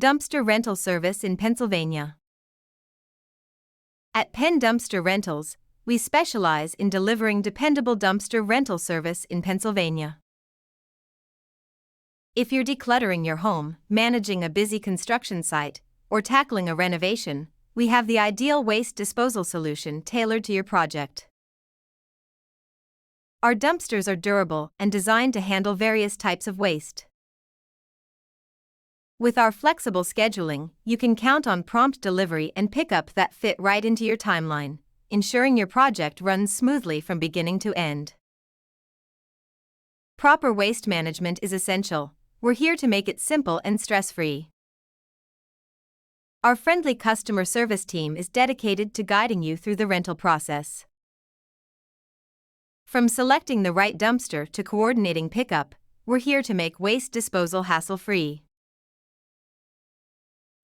Dumpster Rental Service in Pennsylvania. At Penn Dumpster Rentals, we specialize in delivering dependable dumpster rental service in Pennsylvania. If you're decluttering your home, managing a busy construction site, or tackling a renovation, we have the ideal waste disposal solution tailored to your project. Our dumpsters are durable and designed to handle various types of waste. With our flexible scheduling, you can count on prompt delivery and pickup that fit right into your timeline, ensuring your project runs smoothly from beginning to end. Proper waste management is essential. We're here to make it simple and stress-free. Our friendly customer service team is dedicated to guiding you through the rental process. From selecting the right dumpster to coordinating pickup, we're here to make waste disposal hassle-free.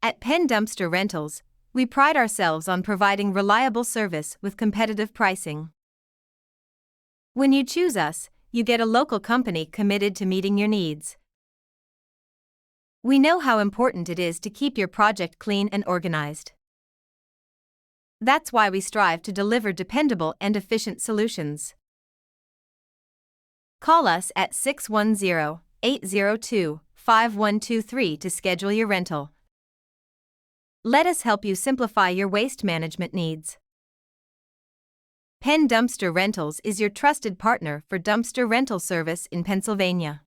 At Penn Dumpster Rentals, we pride ourselves on providing reliable service with competitive pricing. When you choose us, you get a local company committed to meeting your needs. We know how important it is to keep your project clean and organized. That's why we strive to deliver dependable and efficient solutions. Call us at 610-802-5123 to schedule your rental. Let us help you simplify your waste management needs. Penn Dumpster Rentals is your trusted partner for dumpster rental service in Pennsylvania.